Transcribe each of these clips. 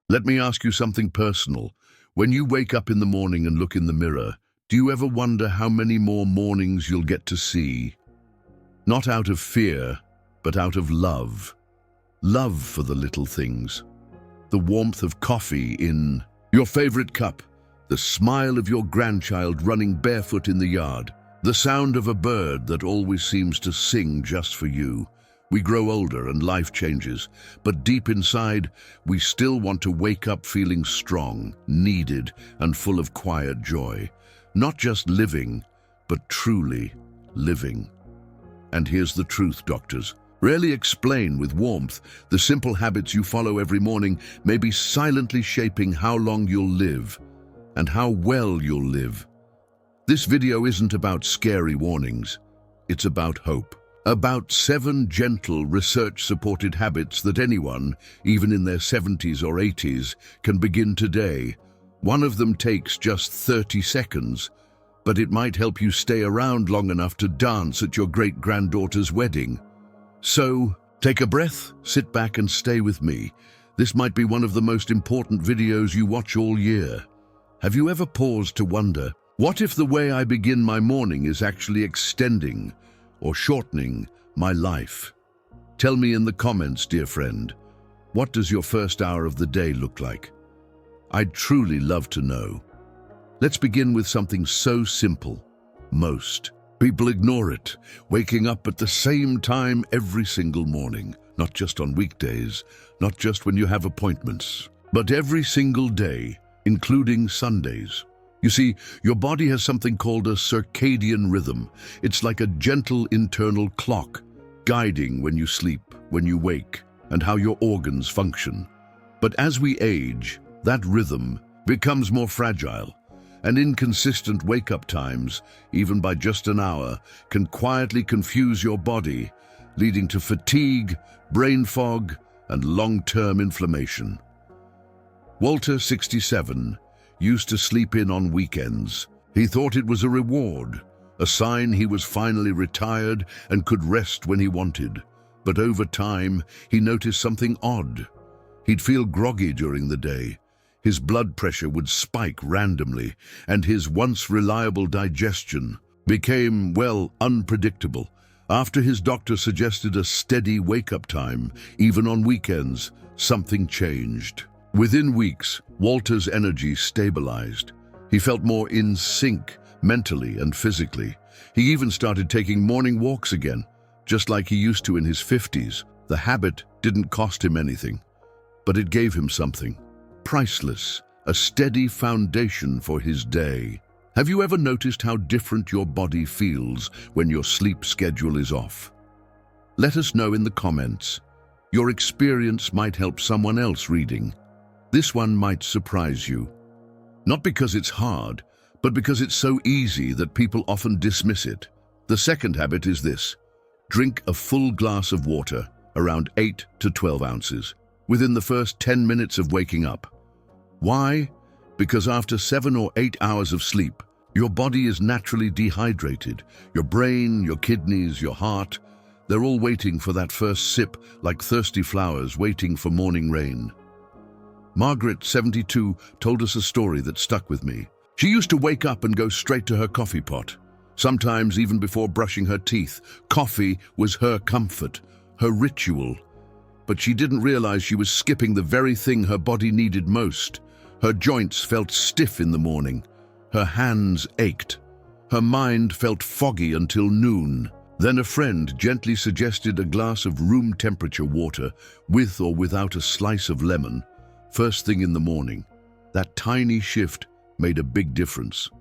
Let me ask you something personal. When you wake up in the morning and look in the mirror, do you ever wonder how many more mornings you'll get to see? Not out of fear, but out of love. Love for the little things. The warmth of coffee in your favorite cup, the smile of your grandchild running barefoot in the yard, the sound of a bird that always seems to sing just for you. We grow older and life changes, but deep inside, we still want to wake up feeling strong, needed, and full of quiet joy. Not just living, but truly living. And here's the truth, doctors. Rarely explain with warmth, the simple habits you follow every morning may be silently shaping how long you'll live and how well you'll live. This video isn't about scary warnings. It's about hope. About 7 gentle, research-supported habits that anyone, even in their 70s or 80s, can begin today. One of them takes just 30 seconds, but it might help you stay around long enough to dance at your great-granddaughter's wedding. So, take a breath, sit back and stay with me. This might be one of the most important videos you watch all year. Have you ever paused to wonder, what if the way I begin my morning is actually extending or shortening my life? Tell me in the comments, dear friend, what does your first hour of the day look like? I'd truly love to know. Let's begin with something so simple. Most people ignore it, waking up at the same time every single morning, not just on weekdays, not just when you have appointments, but every single day, including Sundays. You see, your body has something called a circadian rhythm. It's like a gentle internal clock, guiding when you sleep, when you wake, and how your organs function. But as we age, that rhythm becomes more fragile, and inconsistent wake-up times, even by just an hour, can quietly confuse your body, leading to fatigue, brain fog, and long-term inflammation. Walter, 67, used to sleep in on weekends. He thought it was a reward, a sign he was finally retired and could rest when he wanted. But over time, he noticed something odd. He'd feel groggy during the day. His blood pressure would spike randomly, and his once reliable digestion became, well, unpredictable. After his doctor suggested a steady wake-up time, even on weekends, something changed. Within weeks, Walter's energy stabilized. He felt more in sync, mentally and physically. He even started taking morning walks again, just like he used to in his 50s. The habit didn't cost him anything, but it gave him something priceless, a steady foundation for his day. Have you ever noticed how different your body feels when your sleep schedule is off? Let us know in the comments. Your experience might help someone else reading. This one might surprise you. Not because it's hard, but because it's so easy that people often dismiss it. The second habit is this: drink a full glass of water, around 8 to 12 ounces, within the first 10 minutes of waking up. Why? Because after 7 or 8 hours of sleep, your body is naturally dehydrated. Your brain, your kidneys, your heart, they're all waiting for that first sip, like thirsty flowers waiting for morning rain. Margaret, 72, told us a story that stuck with me. She used to wake up and go straight to her coffee pot. Sometimes even before brushing her teeth, coffee was her comfort, her ritual. But she didn't realize she was skipping the very thing her body needed most. Her joints felt stiff in the morning. Her hands ached. Her mind felt foggy until noon. Then a friend gently suggested a glass of room-temperature water, with or without a slice of lemon, first thing in the morning. That tiny shift made a big difference.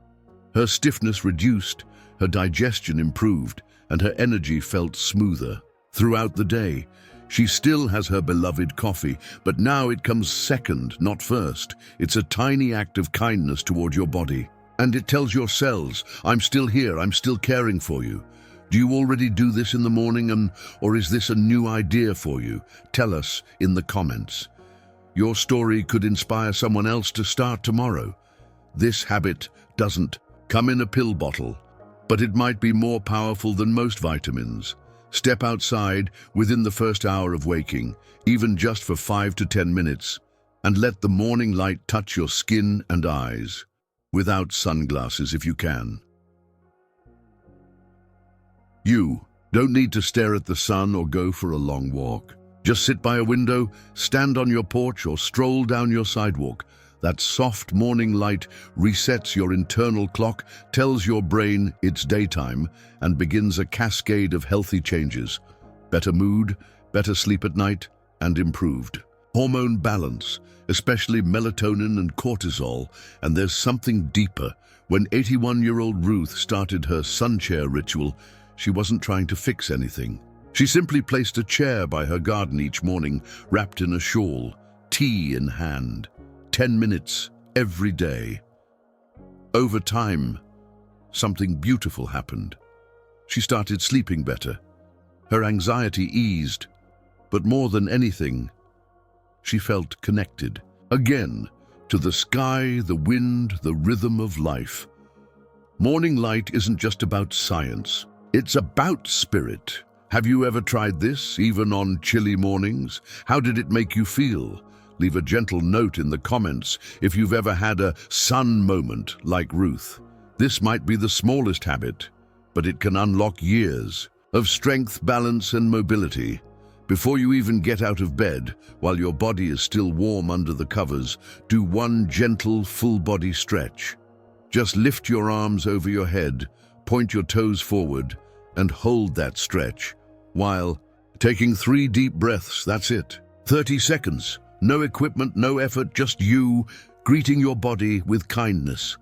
Her stiffness reduced, her digestion improved, and her energy felt smoother. Throughout the day, she still has her beloved coffee, but now it comes second, not first. It's a tiny act of kindness toward your body. And it tells your cells, I'm still here, I'm still caring for you. Do you already do this in the morning, or is this a new idea for you? Tell us in the comments. Your story could inspire someone else to start tomorrow. This habit doesn't come in a pill bottle, but it might be more powerful than most vitamins. Step outside within the first hour of waking, even just for 5 to 10 minutes, and let the morning light touch your skin and eyes, without sunglasses if you can. You don't need to stare at the sun or go for a long walk. Just sit by a window, stand on your porch, or stroll down your sidewalk. That soft morning light resets your internal clock, tells your brain it's daytime, and begins a cascade of healthy changes. Better mood, better sleep at night, and improved hormone balance, especially melatonin and cortisol. And there's something deeper. When 81-year-old Ruth started her sun chair ritual, she wasn't trying to fix anything. She simply placed a chair by her garden each morning, wrapped in a shawl, tea in hand. 10 minutes every day. Over time, something beautiful happened. She started sleeping better. Her anxiety eased, but more than anything, she felt connected again to the sky, the wind, the rhythm of life. Morning light isn't just about science. It's about spirit. Have you ever tried this, even on chilly mornings? How did it make you feel? Leave a gentle note in the comments if you've ever had a sun moment like Ruth. This might be the smallest habit, but it can unlock years of strength, balance, and mobility. Before you even get out of bed, while your body is still warm under the covers, do one gentle, full-body stretch. Just lift your arms over your head, point your toes forward, and hold that stretch, while taking 3 deep breaths. That's it. 30 seconds. No equipment, no effort, just you greeting your body with kindness.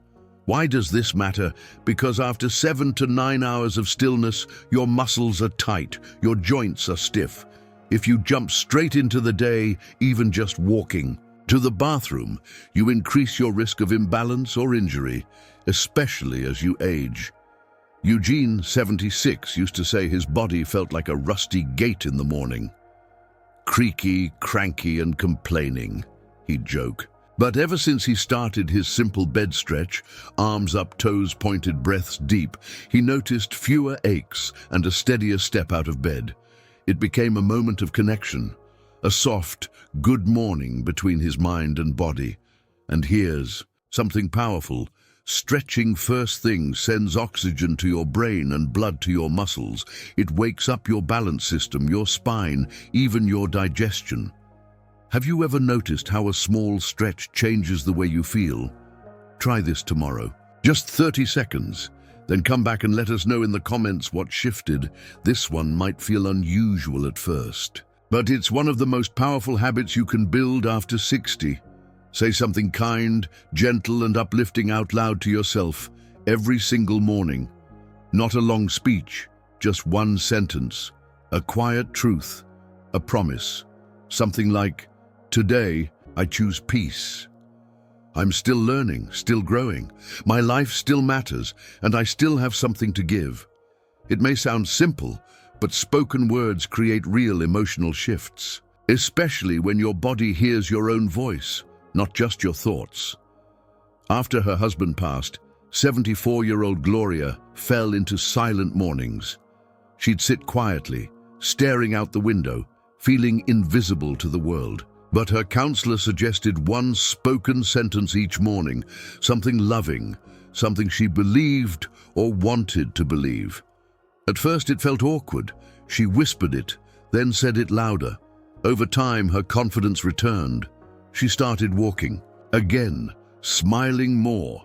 Why does this matter? Because after 7 to 9 hours of stillness, your muscles are tight, your joints are stiff. If you jump straight into the day, even just walking to the bathroom, you increase your risk of imbalance or injury, especially as you age. Eugene, 76, used to say his body felt like a rusty gate in the morning. Creaky, cranky, and complaining, he'd joke. But ever since he started his simple bed stretch, arms up, toes pointed, breaths deep, he noticed fewer aches and a steadier step out of bed. It became a moment of connection, a soft, good morning between his mind and body. And here's something powerful. Stretching first thing sends oxygen to your brain and blood to your muscles. It wakes up your balance system, your spine, even your digestion. Have you ever noticed how a small stretch changes the way you feel? Try this tomorrow. Just 30 seconds. Then come back and let us know in the comments what shifted. This one might feel unusual at first, but it's one of the most powerful habits you can build after 60. Say something kind, gentle, and uplifting out loud to yourself every single morning. Not a long speech, just one sentence, a quiet truth, a promise. Something like, "Today, I choose peace. I'm still learning, still growing. My life still matters, and I still have something to give." It may sound simple, but spoken words create real emotional shifts, especially when your body hears your own voice, not just your thoughts. After her husband passed, 74-year-old Gloria fell into silent mornings. She'd sit quietly, staring out the window, feeling invisible to the world. But her counselor suggested one spoken sentence each morning, something loving, something she believed or wanted to believe. At first it felt awkward. She whispered it, then said it louder. Over time, her confidence returned. She started walking, again, smiling more,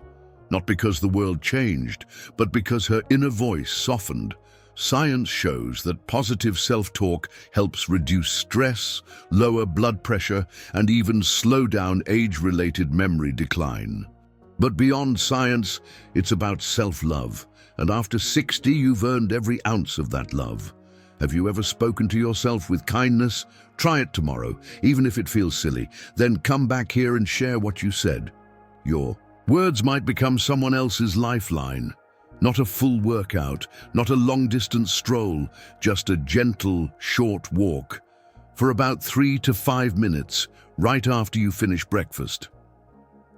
not because the world changed, but because her inner voice softened. Science shows that positive self-talk helps reduce stress, lower blood pressure, and even slow down age-related memory decline. But beyond science, it's about self-love. And after 60, you've earned every ounce of that love. Have you ever spoken to yourself with kindness? Try it tomorrow, even if it feels silly. Then come back here and share what you said. Your words might become someone else's lifeline. Not a full workout, not a long-distance stroll, just a gentle, short walk for about 3 to 5 minutes right after you finish breakfast.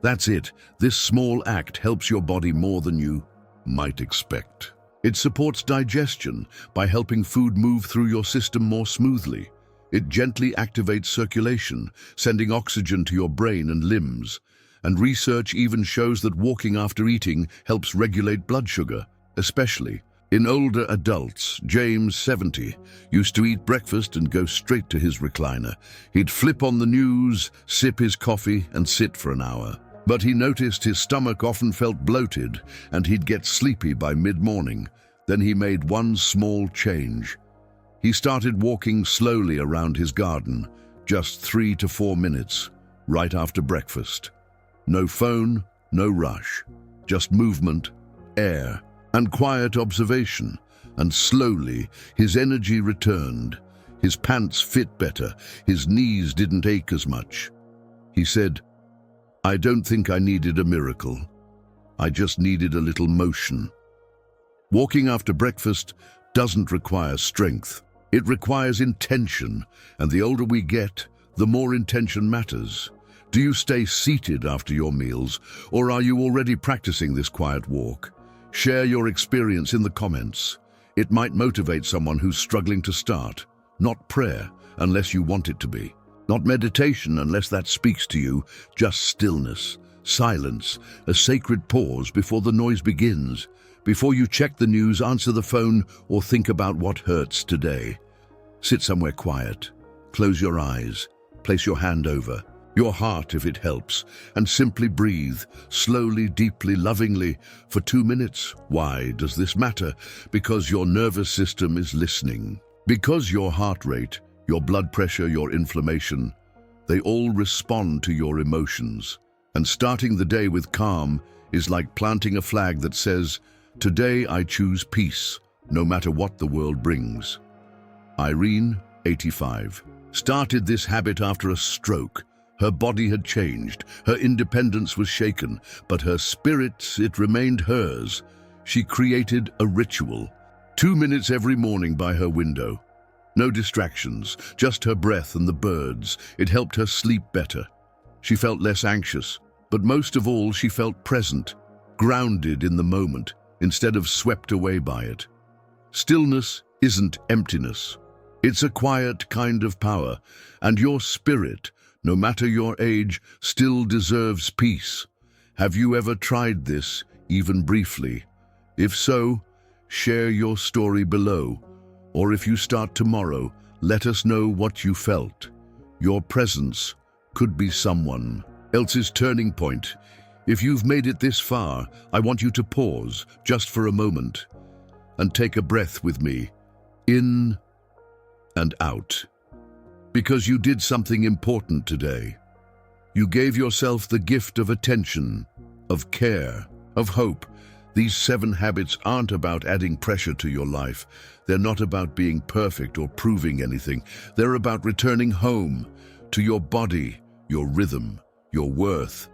That's it. This small act helps your body more than you might expect. It supports digestion by helping food move through your system more smoothly. It gently activates circulation, sending oxygen to your brain and limbs. And research even shows that walking after eating helps regulate blood sugar, especially in older adults. James, 70, used to eat breakfast and go straight to his recliner. He'd flip on the news, sip his coffee, and sit for an hour. But he noticed his stomach often felt bloated, and he'd get sleepy by mid-morning. Then he made one small change. He started walking slowly around his garden, just 3 to 4 minutes, right after breakfast. No phone, no rush, just movement, air, and quiet observation. And slowly, his energy returned. His pants fit better, his knees didn't ache as much. He said, "I don't think I needed a miracle. I just needed a little motion." Walking after breakfast doesn't require strength. It requires intention, and the older we get, the more intention matters. Do you stay seated after your meals, or are you already practicing this quiet walk? Share your experience in the comments. It might motivate someone who's struggling to start. Not prayer, unless you want it to be. Not meditation, unless that speaks to you. Just stillness, silence, a sacred pause before the noise begins. Before you check the news, answer the phone, or think about what hurts today. Sit somewhere quiet. Close your eyes. Place your hand over your heart if it helps, and simply breathe, slowly, deeply, lovingly, for 2 minutes. Why does this matter? Because your nervous system is listening. Because your heart rate, your blood pressure, your inflammation, they all respond to your emotions. And starting the day with calm is like planting a flag that says, "Today I choose peace, no matter what the world brings." Irene, 85, started this habit after a stroke. Her body had changed, her independence was shaken, but her spirit, it remained hers. She created a ritual. 2 minutes every morning by her window. No distractions, just her breath and the birds. It helped her sleep better. She felt less anxious, but most of all, she felt present, grounded in the moment, instead of swept away by it. Stillness isn't emptiness. It's a quiet kind of power, and your spirit, no matter your age, still deserves peace. Have you ever tried this, even briefly? If so, share your story below. Or if you start tomorrow, let us know what you felt. Your presence could be someone else's turning point. If you've made it this far, I want you to pause, just for a moment, and take a breath with me, in and out. Because you did something important today. You gave yourself the gift of attention, of care, of hope. These 7 habits aren't about adding pressure to your life. They're not about being perfect or proving anything. They're about returning home to your body, your rhythm, your worth.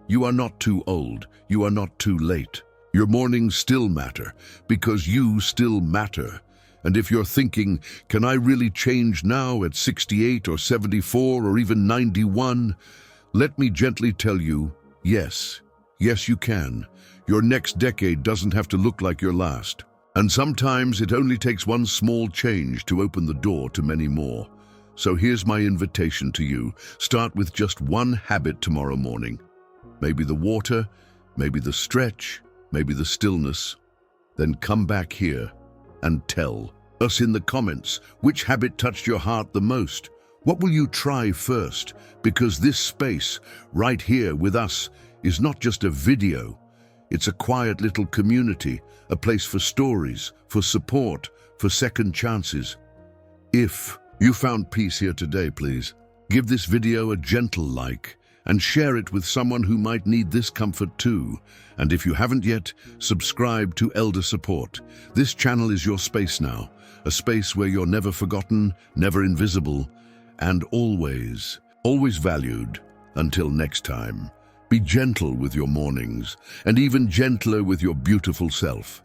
You are not too old. You are not too late. Your mornings still matter because you still matter. And if you're thinking, can I really change now at 68 or 74 or even 91? Let me gently tell you, yes. Yes, you can. Your next decade doesn't have to look like your last. And sometimes it only takes one small change to open the door to many more. So here's my invitation to you. Start with just one habit tomorrow morning. Maybe the water, maybe the stretch, maybe the stillness. Then come back here and tell us in the comments which habit touched your heart the most. What will you try first? Because this space, right here with us, is not just a video. It's a quiet little community, a place for stories, for support, for second chances. If you found peace here today, please give this video a gentle like and share it with someone who might need this comfort too. And if you haven't yet, subscribe to Elder Support. This channel is your space now, a space where you're never forgotten, never invisible, and always valued. Until next time, be gentle with your mornings, and even gentler with your beautiful self.